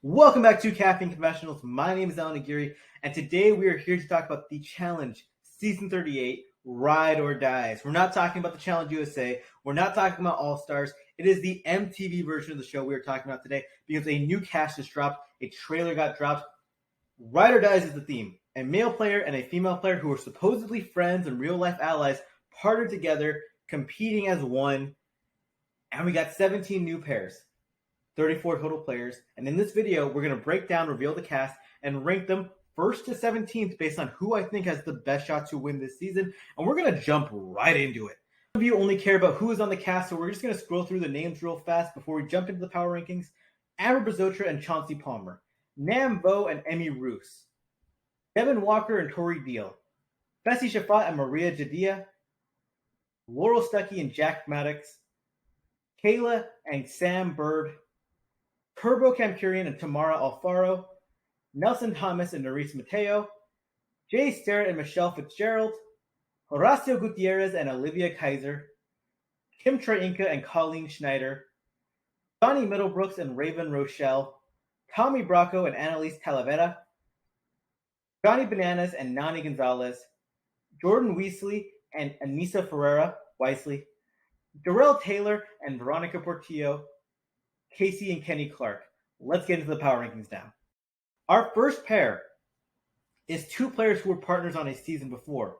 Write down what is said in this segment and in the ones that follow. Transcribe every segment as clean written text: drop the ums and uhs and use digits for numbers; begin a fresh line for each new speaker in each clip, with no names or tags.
Welcome back to Caffeine Confessionals. My name is Allan, and today we are here to talk about the Challenge Season 38, Ride or Dies. We're not talking about the Challenge USA. We're not talking about All-Stars. It is the MTV version of the show we are talking about today because a new cast just dropped. A trailer got dropped. Ride or Dies is the theme. A male player and a female player who are supposedly friends and real-life allies partnered together, competing as one, and we got 17 new pairs. 34 total players, and in this video, we're going to break down, reveal the cast, and rank them 1st to 17th based on who I think has the best shot to win this season, and we're going to jump right into it. Some of you only care about who is on the cast, so we're just going to scroll through the names real fast before we jump into the power rankings. Amber Brazotra and Chauncey Palmer, Namvo and Emmy Ruse, Devon Walker and Tori Deal, Fessy Shafat and Maria Jadea, Laurel Stuckey and Jack Maddox, Kayla and Sam Bird, Turbo Kamkurian and Tamara Alfaro, Nelson Thomas and Maurice Mateo, Jay Starrett and Michelle Fitzgerald, Horacio Gutierrez and Olivia Kaiser, Kim Troinka and Colleen Schneider, Johnny Middlebrooks and Raven Rochelle, Tommy Bronco and Annalise Talavera, Johnny Bananas and Nani Gonzalez, Jordan Weasley and Anissa Ferreira Wisely, Darrell Taylor and Veronica Portillo, Casey and Kenny Clark. Let's get into the power rankings now. Our first pair is two players who were partners on a season before.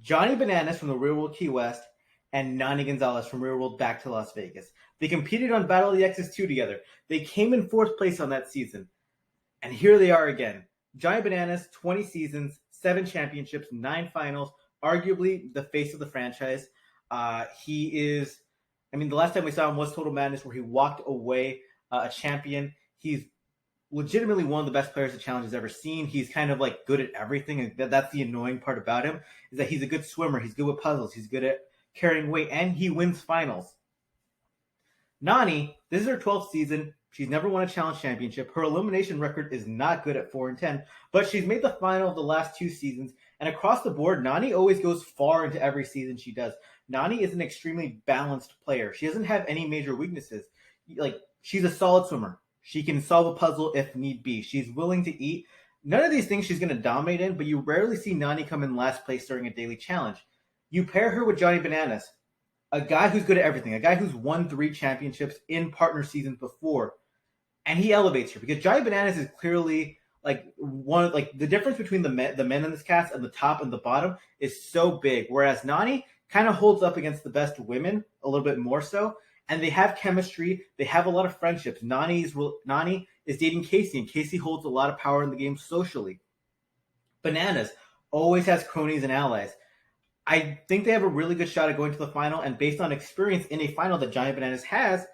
Johnny Bananas from the Real World Key West and Nani Gonzalez from Real World Back to Las Vegas. They competed on Battle of the X's 2 together. They came in 4th place on that season. And here they are again. Johnny Bananas, 20 seasons, 7 championships, 9 finals, arguably the face of the franchise. He is... the last time we saw him was Total Madness, where he walked away a champion. He's legitimately one of the best players the Challenge has ever seen. He's kind of like good at everything, and that's the annoying part about him, is that he's a good swimmer. He's good with puzzles. He's good at carrying weight, and he wins finals. Nani, this is her 12th season. She's never won a Challenge championship. Her elimination record is not good at 4-10, but she's made the final of the last 2 seasons, and across the board, Nani always goes far into every season she does. Nani is an extremely balanced player. She doesn't have any major weaknesses. She's a solid swimmer. She can solve a puzzle if need be. She's willing to eat. None of these things she's going to dominate in, but you rarely see Nani come in last place during a daily challenge. You pair her with Johnny Bananas, a guy who's good at everything, a guy who's won 3 championships in partner seasons before, and he elevates her because Johnny Bananas is clearly the difference between the men in this cast and the top and the bottom is so big, whereas Nani kind of holds up against the best women a little bit more so, and they have chemistry. They have a lot of friendships. Nani is dating Casey, and Casey holds a lot of power in the game socially. Bananas always has cronies and allies. I think they have a really good shot at going to the final, and based on experience in a final that Johnny Bananas has,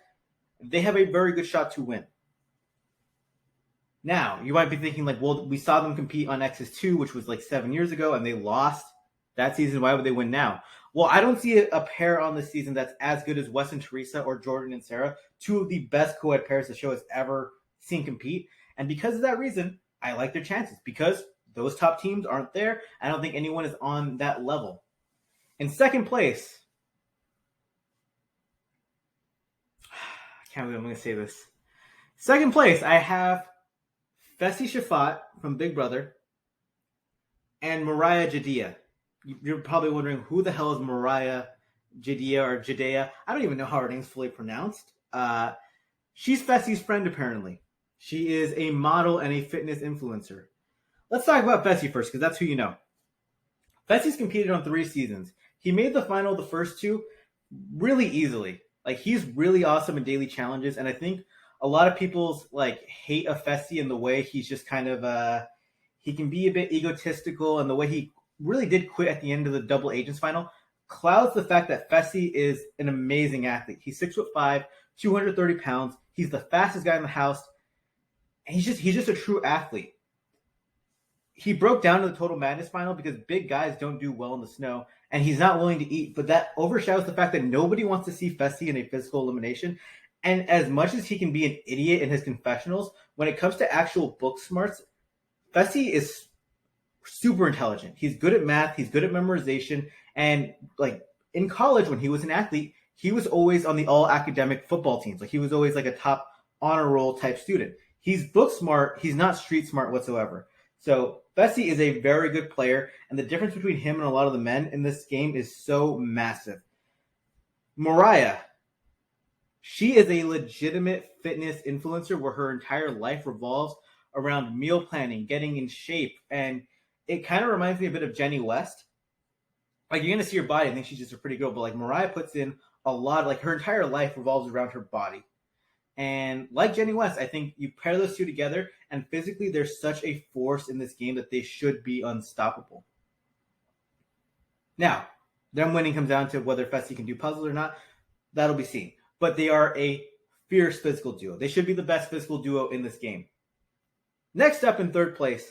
they have a very good shot to win. Now, you might be thinking, we saw them compete on X's 2, which was 7 years ago, and they lost that season. Why would they win now? Well, I don't see a pair on this season that's as good as Wes and Teresa or Jordan and Sarah, 2 of the best co-ed pairs the show has ever seen compete. And because of that reason, I like their chances. Because those top teams aren't there, I don't think anyone is on that level. In second place, I can't believe I'm going to say this. Second place, I have Fessy Shafat from Big Brother and Mariah Jadea. You're probably wondering, who the hell is Mariah Jadea or Jadea? I don't even know how her name's fully pronounced. She's Fessy's friend, apparently. She is a model and a fitness influencer. Let's talk about Fessy first, because that's who you know. Fessy's competed on 3 seasons. He made the final the first 2 really easily. He's really awesome in daily challenges, and I think a lot of people's hate of Fessy in the way he's just kind of he can be a bit egotistical, and the way he really did quit at the end of the Double Agents final clouds the fact that Fessy is an amazing athlete. He's 6'5", 230 pounds. He's the fastest guy in the house, and he's just a true athlete. He broke down to the Total Madness final because big guys don't do well in the snow, and he's not willing to eat. But that overshadows the fact that nobody wants to see Fessy in a physical elimination. And as much as he can be an idiot in his confessionals, when it comes to actual book smarts, Fessy is super intelligent. He's good at math. He's good at memorization. And in college, when he was an athlete, he was always on the all academic football teams. He was always a top honor roll type student. He's book smart. He's not street smart whatsoever. So Fessy is a very good player, and the difference between him and a lot of the men in this game is so massive. Mariah, she is a legitimate fitness influencer where her entire life revolves around meal planning, getting in shape, and it kind of reminds me a bit of Jenny West. Like, you're going to see her body, I think she's just a pretty girl, but like Mariah puts in a lot, like her entire life revolves around her body. And like Jenny West, I think you pair those two together, and physically there's such a force in this game that they should be unstoppable. Now, them winning comes down to whether Fessy can do puzzles or not. That'll be seen. But they are a fierce physical duo. They should be the best physical duo in this game. Next up in third place,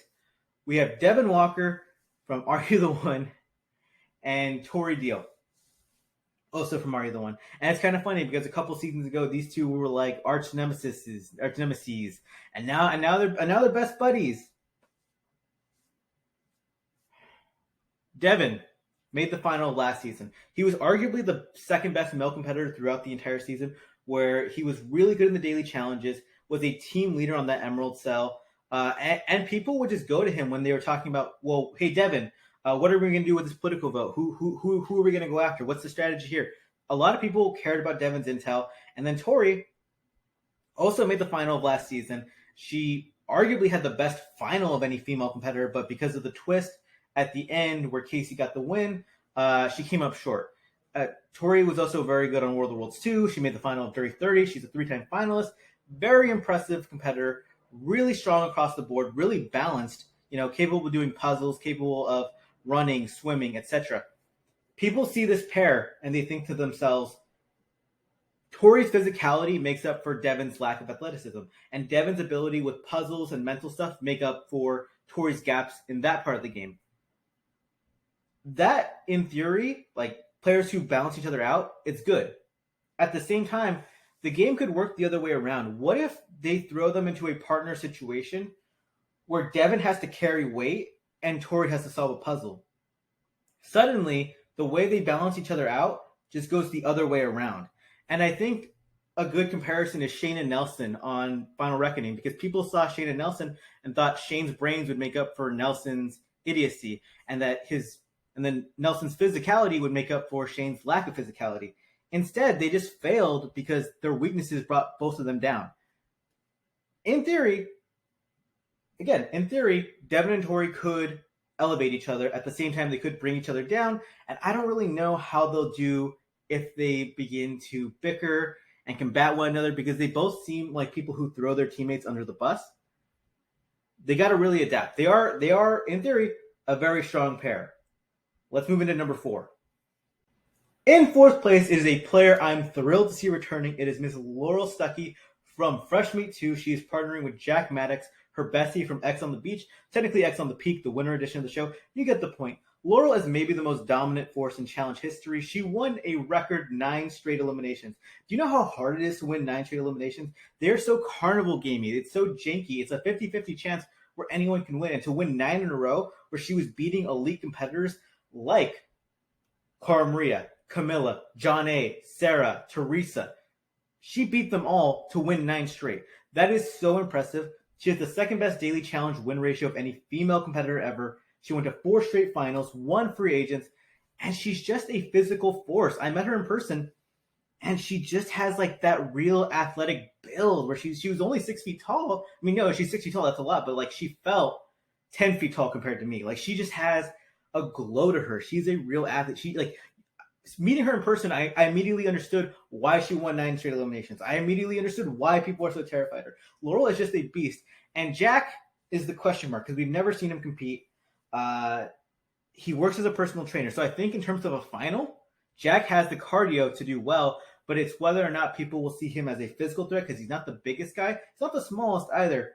we have Devon Walker from Are You the One and Tori Deal, also from Are You the One. And it's kind of funny because a couple seasons ago, these two were like arch nemesis, and now they're best buddies. Devon made the final last season. He was arguably the second best male competitor throughout the entire season, where he was really good in the daily challenges, was a team leader on that Emerald Cell, and people would just go to him when they were talking about, well, hey, Devon, what are we going to do with this political vote? Who are we going to go after? What's the strategy here? A lot of people cared about Devon's intel. And then Tori also made the final of last season. She arguably had the best final of any female competitor, but because of the twist at the end where Casey got the win, she came up short. Tori was also very good on World of Worlds 2. She made the final of Dirty 30. She's a 3-time finalist. Very impressive competitor. Really strong across the board. Really balanced. Capable of doing puzzles. Capable of running, swimming, etc. People see this pair and they think to themselves, Tori's physicality makes up for Devon's lack of athleticism. And Devon's ability with puzzles and mental stuff make up for Tori's gaps in that part of the game. That, in theory, like players who balance each other out, it's good. At the same time, the game could work the other way around. What if they throw them into a partner situation where Devon has to carry weight and Tori has to solve a puzzle? Suddenly, the way they balance each other out just goes the other way around. And I think a good comparison is Shane and Nelson on Final Reckoning, because people saw Shane and Nelson and thought Shane's brains would make up for Nelson's idiocy, and then Nelson's physicality would make up for Shane's lack of physicality. Instead, they just failed because their weaknesses brought both of them down. In theory, Devon and Tori could elevate each other. At the same time, they could bring each other down. And I don't really know how they'll do if they begin to bicker and combat one another, because they both seem like people who throw their teammates under the bus. They got to really adapt. They are, in theory, a very strong pair. Let's move into number 4. In fourth place, it is a player I'm thrilled to see returning. It is Miss Laurel Stuckey from Fresh Meat 2. She is partnering with Jack Maddox, her bestie from X on the Beach. Technically X on the Peak, the winter edition of the show. You get the point. Laurel is maybe the most dominant force in challenge history. She won a record 9 straight eliminations. Do you know how hard it is to win 9 straight eliminations? They're so carnival gamey. It's so janky. It's a 50-50 chance where anyone can win. And to win 9 in a row, where she was beating elite competitors like Cara Maria, Camilla, John A., Sarah, Teresa. She beat them all to win 9 straight. That is so impressive. She has the second best daily challenge win ratio of any female competitor ever. She went to 4 straight finals, 1 free agents, and she's just a physical force. I met her in person, and she just has like that real athletic build where she was only 6 feet tall. I mean, no, she's 6 feet tall, that's a lot, but like she felt 10 feet tall compared to me. Like she just has a glow to her. She's a real athlete. She like meeting her in person, I immediately understood why she won 9 straight eliminations. I immediately understood why people are so terrified of her. Laurel is just a beast. And Jack is the question mark because we've never seen him compete. He works as a personal trainer. So I think in terms of a final, Jack has the cardio to do well, but it's whether or not people will see him as a physical threat because he's not the biggest guy. He's not the smallest either.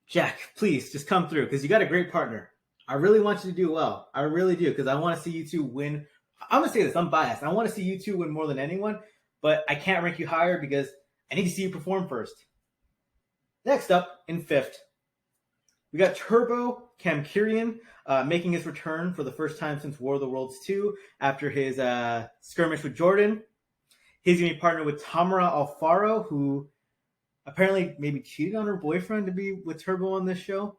Jack, please just come through because you got a great partner. I really want you to do well. I really do, because I want to see you two win. I'm going to say this. I'm biased. I want to see you two win more than anyone, but I can't rank you higher because I need to see you perform first. Next up, in 5th, we got Turbo Kamkirian making his return for the first time since War of the Worlds 2 after his skirmish with Jordan. He's going to be partnered with Tamara Alfaro, who Apparently, maybe cheated on her boyfriend to be with Turbo on this show.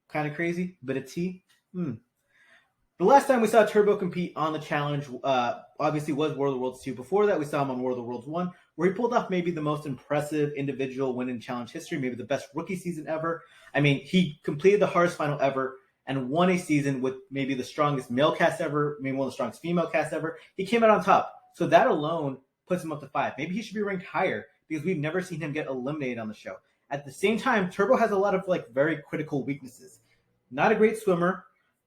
Kind of crazy. Bit of tea. The last time we saw Turbo compete on the challenge, obviously, was World of Worlds 2. Before that, we saw him on World of Worlds 1, where he pulled off maybe the most impressive individual win in challenge history, maybe the best rookie season ever. I mean, he completed the hardest final ever and won a season with maybe the strongest male cast ever, maybe one of the strongest female cast ever. He came out on top. So that alone puts him up to 5. Maybe he should be ranked higher because we've never seen him get eliminated on the show. At the same time, Turbo has a lot of very critical weaknesses. Not a great swimmer,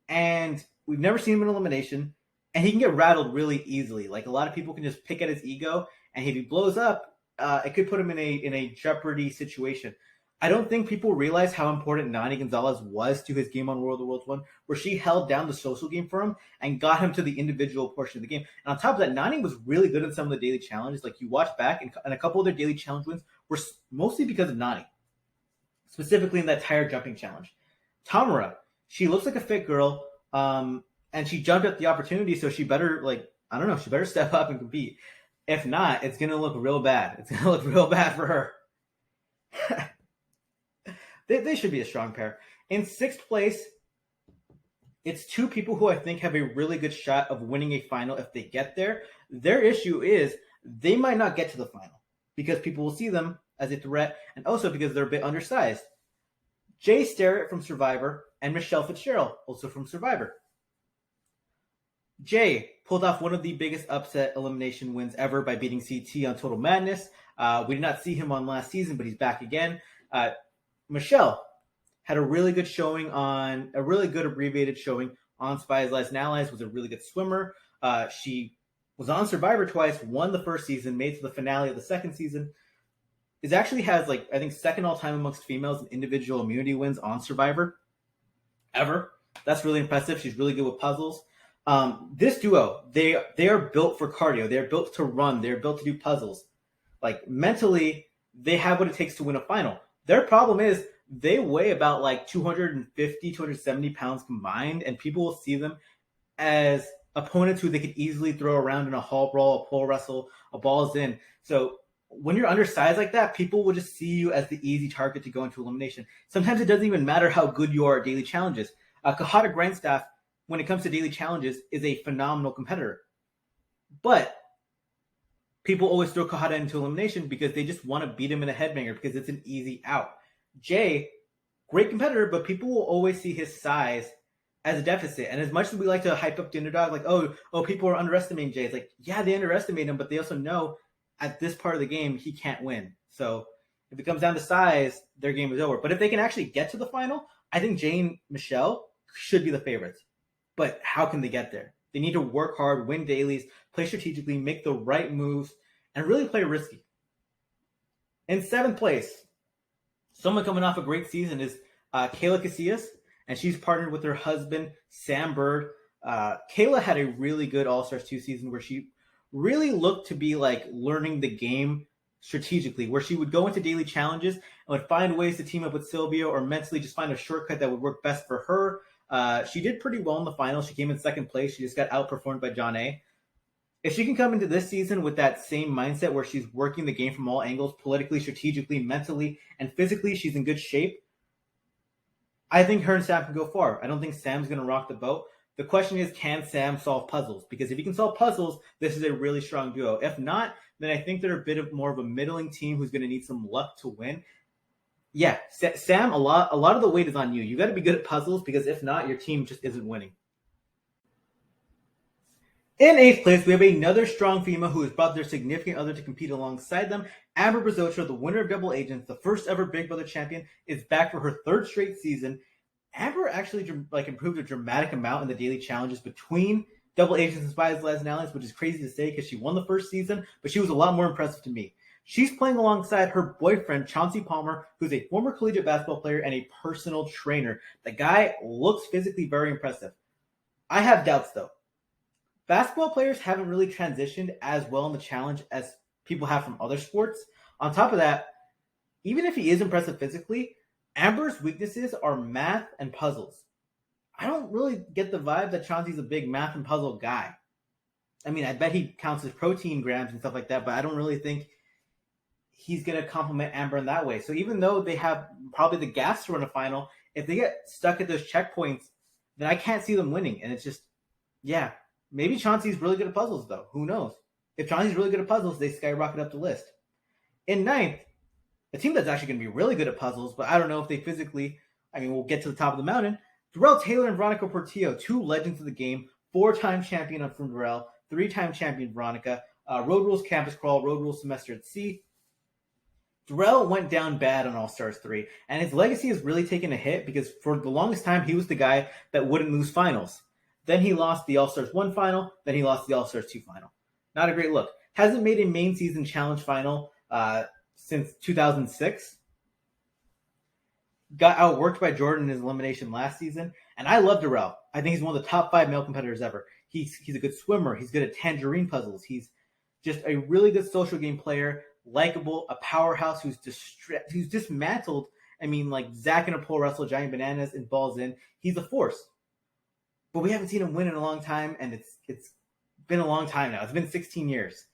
and we've never seen him in elimination, and he can get rattled really easily. Like, a lot of people can just pick at his ego, and if he blows up, it could put him in a jeopardy situation. I don't think people realize how important Nani Gonzalez was to his game on World of Worlds 1, where she held down the social game for him and got him to the individual portion of the game. And on top of that, Nani was really good in some of the daily challenges. Like, you watch back, and a couple of their daily challenge wins were mostly because of Nani, specifically in that tire jumping challenge. Tamara, she looks like a fit girl, and she jumped at the opportunity, so she better, she better step up and compete. If not, it's going to look real bad. It's going to look real bad for her. They should be a strong pair. In 6th place, it's 2 people who I think have a really good shot of winning a final if they get there. Their issue is they might not get to the final because people will see them as a threat, and also because they're a bit undersized. Jay Starrett from Survivor and Michelle Fitzgerald, also from Survivor. Jay pulled off one of the biggest upset elimination wins ever by beating CT on Total Madness. We did not see him on last season, but he's back again. Michelle had a really good abbreviated showing on Spies, Lies, and Allies, was a really good swimmer. She was on Survivor twice, won the first season, made it to the finale of the second season. It actually has, I think, second all-time amongst females in individual immunity wins on Survivor ever. That's really impressive. She's really good with puzzles. This duo, they are built for cardio. They're built to run. They're built to do puzzles. Mentally, they have what it takes to win a final. Their problem is they weigh about 250, 270 pounds combined, and people will see them as opponents who they could easily throw around in a hall brawl, a pole wrestle, a ball's in. So when you're undersized like that, people will just see you as the easy target to go into elimination. Sometimes it doesn't even matter how good you are at daily challenges. Kahada Grindstaff, when it comes to daily challenges, is a phenomenal competitor. But people always throw Kahada into elimination because they just want to beat him in a headbanger because it's an easy out. Jay, great competitor, but people will always see his size as a deficit. And as much as we like to hype up the underdog, people are underestimating Jay. It's yeah, they underestimate him, but they also know at this part of the game, he can't win. So if it comes down to size, their game is over. But if they can actually get to the final, I think Jay and Michelle should be the favorites. But how can they get there? They need to work hard, win dailies, play strategically, make the right moves, and really play risky. In 7th place, someone coming off a great season is Kayla Casillas, and she's partnered with her husband, Sam Bird. Kayla had a really good All-Stars 2 season where she really looked to be learning the game strategically, where she would go into daily challenges and would find ways to team up with Sylvia or mentally just find a shortcut that would work best for her. She did pretty well in the final. She came in 2nd place. She just got outperformed by John A. If she can come into this season with that same mindset where she's working the game from all angles, politically, strategically, mentally, and physically, she's in good shape, I think her and Sam can go far. I don't think Sam's going to rock the boat. The question is, can Sam solve puzzles? Because if he can solve puzzles, this is a really strong duo. If not, then I think they're a bit of more of a middling team who's going to need some luck to win. Yeah, Sam, a lot of the weight is on you. You got to be good at puzzles because if not, your team just isn't winning. In 8th place, we have another strong female who has brought their significant other to compete alongside them. Amber Brazos, the winner of Double Agents, the first ever Big Brother champion, is back for her 3rd straight season. Amber actually improved a dramatic amount in the daily challenges between Double Agents and Spies, Lies, and Allies, which is crazy to say because she won the first season, but she was a lot more impressive to me. She's playing alongside her boyfriend, Chauncey Palmer, who's a former collegiate basketball player and a personal trainer. The guy looks physically very impressive. I have doubts, though. Basketball players haven't really transitioned as well in the challenge as people have from other sports. On top of that, even if he is impressive physically, Amber's weaknesses are math and puzzles. I don't really get the vibe that Chauncey's a big math and puzzle guy. I mean, I bet he counts his protein grams and stuff like that, but I don't really think he's going to complement Amber in that way. So even though they have probably the gas to run a final, if they get stuck at those checkpoints, then I can't see them winning. And it's just, yeah, maybe Chauncey's really good at puzzles, though. Who knows? If Chauncey's really good at puzzles, they skyrocket up the list. In ninth, a team that's actually going to be really good at puzzles, but I don't know if they physically, we'll get to the top of the mountain. Darrell Taylor and Veronica Portillo, two legends of the game, 4-time champion from Darrell, 3-time champion Veronica, Road Rules Campus Crawl, Road Rules Semester at Sea. Darrell went down bad on All-Stars 3, and his legacy has really taken a hit because for the longest time, he was the guy that wouldn't lose finals. Then he lost the All-Stars 1 final, then he lost the All-Stars 2 final. Not a great look. Hasn't made a main season challenge final since 2006. Got outworked by Jordan in his elimination last season, and I love Darrell. I think he's one of the top 5 male competitors ever. He's a good swimmer. He's good at tangerine puzzles. He's just a really good social game player, likable, a powerhouse who's dismantled. Like Zach in a pole wrestle, giant bananas and balls in. He's a force. But we haven't seen him win in a long time, and it's been a long time now. It's been 16 years.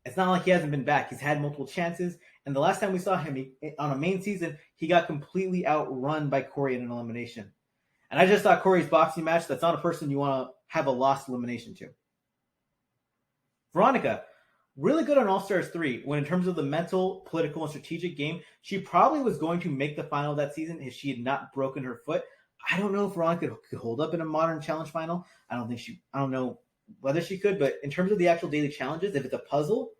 It's not like he hasn't been back. He's had multiple chances, and the last time we saw him on a main season, he got completely outrun by Corey in an elimination. And I just thought Corey's boxing match, that's not a person you want to have a lost elimination to. Veronica, really good on All-Stars 3, when in terms of the mental, political, and strategic game, she probably was going to make the final that season if she had not broken her foot. I don't know if Veronica could hold up in a modern challenge final. I don't know whether she could, but in terms of the actual daily challenges, if it's a puzzle,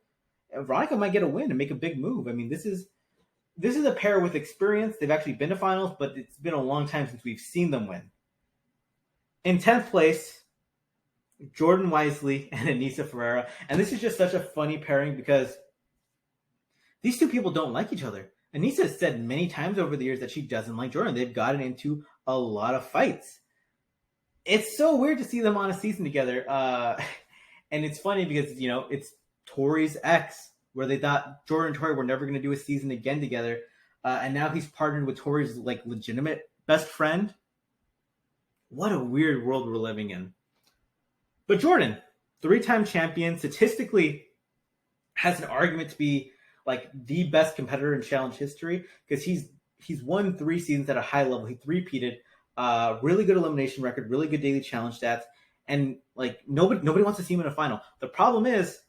Veronica might get a win and make a big move. This is a pair with experience. They've actually been to finals, but it's been a long time since we've seen them win. In 10th place, Jordan Wisely and Anissa Ferreira. And this is just such a funny pairing because these two people don't like each other. Anissa has said many times over the years that she doesn't like Jordan. They've gotten into a lot of fights. It's so weird to see them on a season together. And it's funny because, it's Tori's ex, where they thought Jordan and Tori were never going to do a season again together. And now he's partnered with Tori's legitimate best friend. What a weird world we're living in. But Jordan, 3-time champion, statistically has an argument to be the best competitor in challenge history because he's won 3 seasons at a high level. He 3-peated, really good elimination record, really good daily challenge stats, and nobody wants to see him in a final. The problem is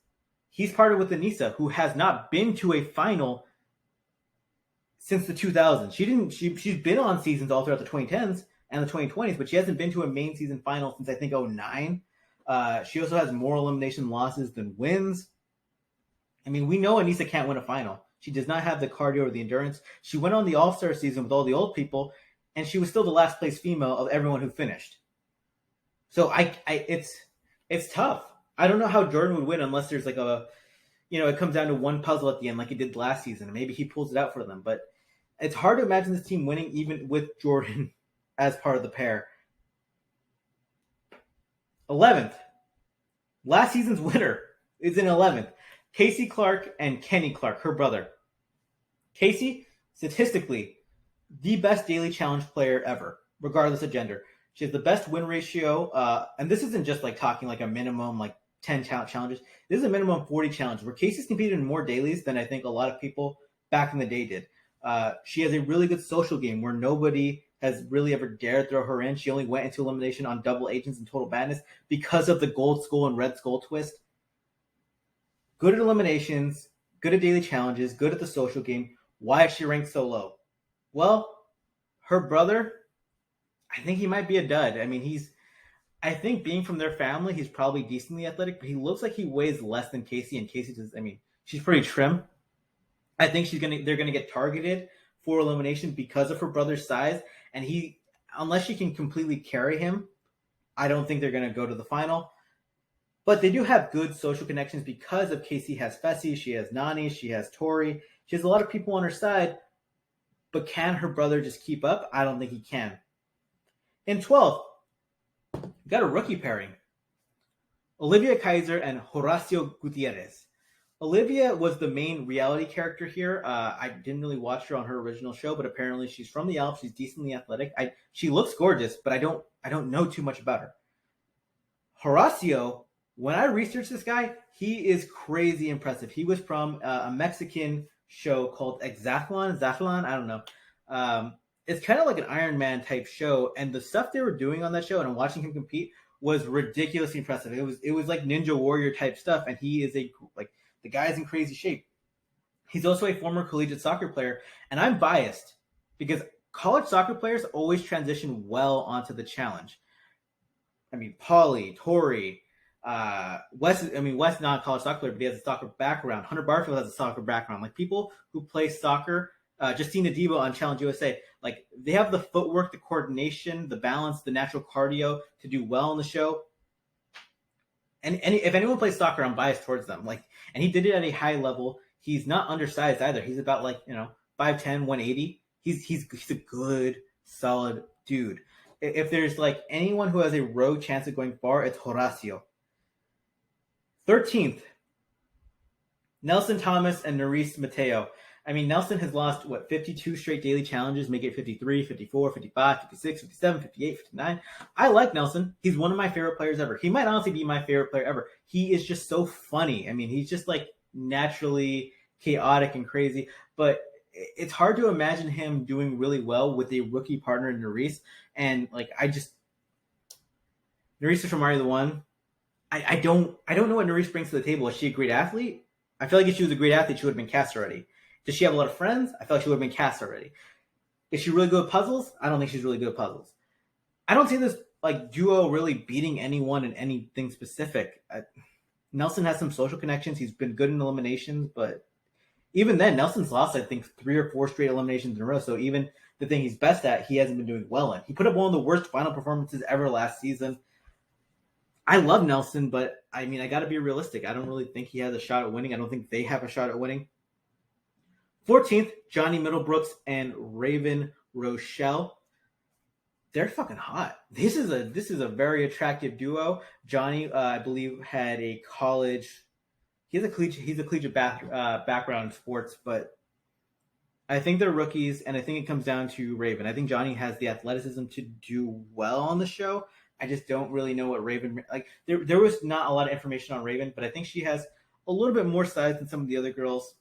he's partnered with Anissa, who has not been to a final since the 2000s. She's been on seasons all throughout the 2010s and the 2020s, but she hasn't been to a main season final since I think 2009. She also has more elimination losses than wins. We know Anissa can't win a final. She does not have the cardio or the endurance. She went on the All-Star season with all the old people, and she was still the last place female of everyone who finished. So it's tough. I don't know how Jordan would win unless there's it comes down to one puzzle at the end like he did last season. Maybe he pulls it out for them. But it's hard to imagine this team winning even with Jordan as part of the pair. 11th. Last season's winner is in 11th. Casey Clark and Kenny Clark, her brother. Casey, statistically, the best daily challenge player ever, regardless of gender. She has the best win ratio, and this isn't just talking a minimum 10 challenges. This is a minimum 40 challenges, where Casey's competed in more dailies than I think a lot of people back in the day did. She has a really good social game where nobody has really ever dared throw her in. She only went into elimination on double agents and total badness because of the gold skull and red skull twist. Good at eliminations, good at daily challenges, good at the social game. Why is she ranked so low? Well, her brother, I think he might be a dud. I think being from their family, he's probably decently athletic, but he looks like he weighs less than Casey, and Casey does, she's pretty trim. I think they're gonna get targeted for elimination because of her brother's size, and unless she can completely carry him, I don't think they're gonna go to the final. But they do have good social connections because of Casey has Fessy, she has Nani, she has Tori. She has a lot of people on her side, but can her brother just keep up? I don't think he can. In 12th, we got a rookie pairing. Olivia Kaiser and Horacio Gutierrez. Olivia was the main reality character here. I didn't really watch her on her original show, but apparently she's from the Alps. She's decently athletic. She looks gorgeous, but I don't know too much about her. Horacio, when I researched this guy, he is crazy impressive. He was from a Mexican show called Exathlon, I don't know. It's kind of like an Iron Man type show, and the stuff they were doing on that show and watching him compete was ridiculously impressive. It was like Ninja Warrior type stuff, and he is the guy's in crazy shape. He's also a former collegiate soccer player, and I'm biased because college soccer players always transition well onto the challenge. I mean, Paulie, Tori, Wes is not a college soccer player, but he has a soccer background. Hunter Barfield has a soccer background. Like people who play soccer, Justina Debo on Challenge USA, like they have the footwork, the coordination, the balance, the natural cardio to do well in the show. And if anyone plays soccer, I'm biased towards them. Like, and he did it at a high level. He's not undersized either. He's about 5'10", 180. He's a good, solid dude. If there's anyone who has a road chance of going far, it's Horacio. 13th, Nelson Thomas and Maurice Mateo. I mean, Nelson has lost, 52 straight daily challenges, make it 53, 54, 55, 56, 57, 58, 59. I like Nelson. He's one of my favorite players ever. He might honestly be my favorite player ever. He is just so funny. I mean, he's just naturally chaotic and crazy, but it's hard to imagine him doing really well with a rookie partner in Maurice. And Maurice is from Mario the One. I don't know what Maurice brings to the table. Is she a great athlete? I feel like if she was a great athlete, she would have been cast already. Does she have a lot of friends? I feel like she would have been cast already. Is she really good at puzzles? I don't think she's really good at puzzles. I don't see this duo really beating anyone in anything specific. Nelson has some social connections. He's been good in eliminations, but even then, Nelson's lost, I think, 3 or 4 straight eliminations in a row. So even the thing he's best at, he hasn't been doing well in. He put up one of the worst final performances ever last season. I love Nelson, but I mean, I got to be realistic. I don't really think he has a shot at winning. I don't think they have a shot at winning. 14th, Johnny Middlebrooks and Raven Rochelle. They're fucking hot. This is a very attractive duo. Johnny, I believe, had a college. He's a collegiate background in sports, but I think they're rookies, and I think it comes down to Raven. I think Johnny has the athleticism to do well on the show. I just don't really know what Raven There was not a lot of information on Raven, but I think she has a little bit more size than some of the other girls.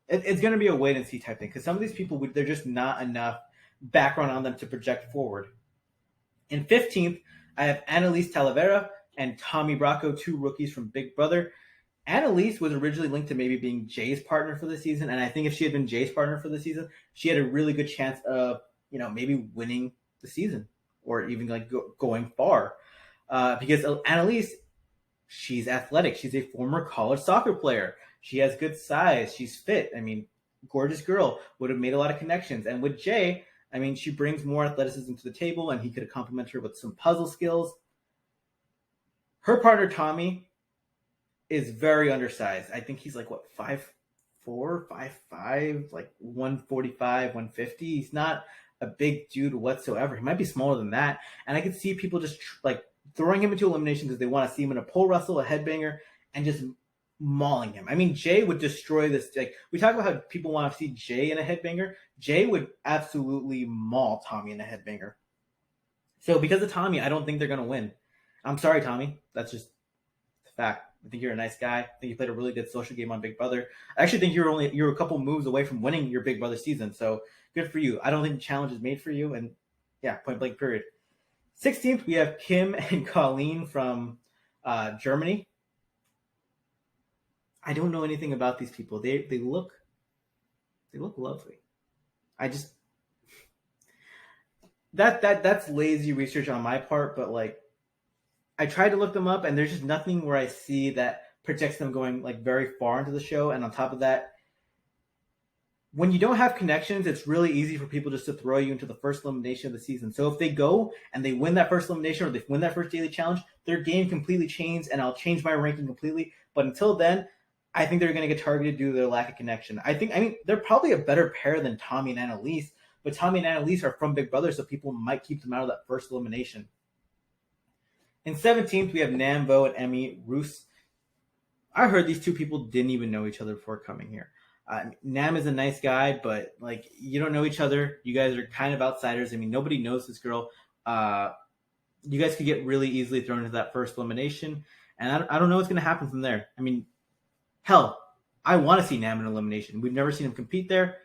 It's going to be a wait and see type thing because some of these people, they're just not enough background on them to project forward. In 15th, I have Annalise Talavera and Tommy Bronco, 2 rookies from Big Brother. Annalise was originally linked to maybe being Jay's partner for the season, and I think if she had been Jay's partner for the season, she had a really good chance of maybe winning the season or even going far. Because Annalise, she's athletic. She's a former college soccer player. She has good size. She's fit. I mean, gorgeous girl. Would have made a lot of connections. And with Jay, I mean, she brings more athleticism to the table, and he could have complimented her with some puzzle skills. Her partner, Tommy, is very undersized. I think he's 5'4", 5'5", 145, 150. He's not a big dude whatsoever. He might be smaller than that. And I could see people just throwing him into elimination because they want to see him in a pole wrestle, a headbanger, and just mauling him. I mean, Jay would destroy this. We talk about how people want to see Jay in a headbanger. Jay would absolutely maul Tommy in a headbanger. So because of Tommy, I don't think they're going to win. I'm sorry, Tommy. That's just the fact. I think you're a nice guy. I think you played a really good social game on Big Brother. I actually think you're a couple moves away from winning your Big Brother season. So good for you. I don't think the challenge is made for you. And yeah, point blank period. 16th, we have Kim and Colleen from Germany. I don't know anything about these people. They look lovely. I just that's lazy research on my part, but I tried to look them up, and there's just nothing where I see that projects them going very far into the show. And on top of that, when you don't have connections, it's really easy for people just to throw you into the first elimination of the season. So if they go and they win that first elimination or they win that first daily challenge, their game completely changed, and I'll change my ranking completely. But until then, I think they're going to get targeted due to their lack of connection. I mean, they're probably a better pair than Tommy and Annalise, but Tommy and Annalise are from Big Brother, so people might keep them out of that first elimination. In 17th, we have Namvo and Emmy, Ruse. I heard these 2 people didn't even know each other before coming here. Nam is a nice guy, but you don't know each other. You guys are kind of outsiders. I mean, nobody knows this girl. You guys could get really easily thrown into that first elimination, and I don't know what's going to happen from there. I mean, hell, I want to see Nam in elimination. We've never seen him compete there.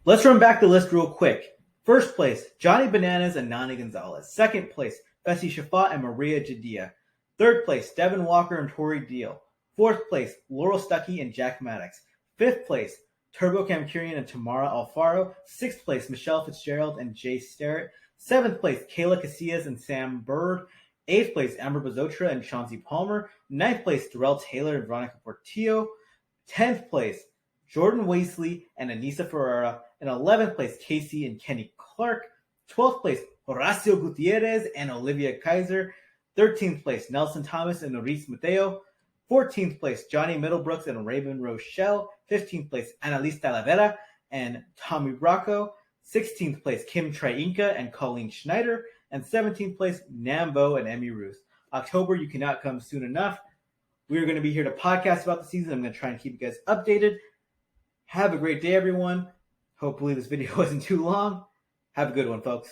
Let's run back the list real quick. First place, Johnny Bananas and Nani Gonzalez. Second place, Bessie Shafat and Maria Jadea. Third place, Devon Walker and Tori Deal. Fourth place, Laurel Stuckey and Jack Maddox. Fifth place, Turbo Kamkurian and Tamara Alfaro. Sixth place, Michelle Fitzgerald and Jay Starrett. Seventh place, Kayla Casillas and Sam Bird. Eighth place, Amber Bazotra and Chauncey Palmer. Ninth place, Darrell Taylor and Veronica Portillo. 10th place, Jordan Weasley and Anissa Ferreira. And 11th place, Casey and Kenny Clark. 12th place, Horacio Gutierrez and Olivia Kaiser. 13th place, Nelson Thomas and Maurice Mateo. 14th place, Johnny Middlebrooks and Raven Rochelle. 15th place, Annalise Talavera and Tommy Bronco. 16th place, Kim Triinka and Colleen Schneider. And 17th place, Namvo and Emmy Ruse. October, you cannot come soon enough. We are going to be here to podcast about the season. I'm going to try and keep you guys updated. Have a great day, everyone. Hopefully this video wasn't too long. Have a good one, folks.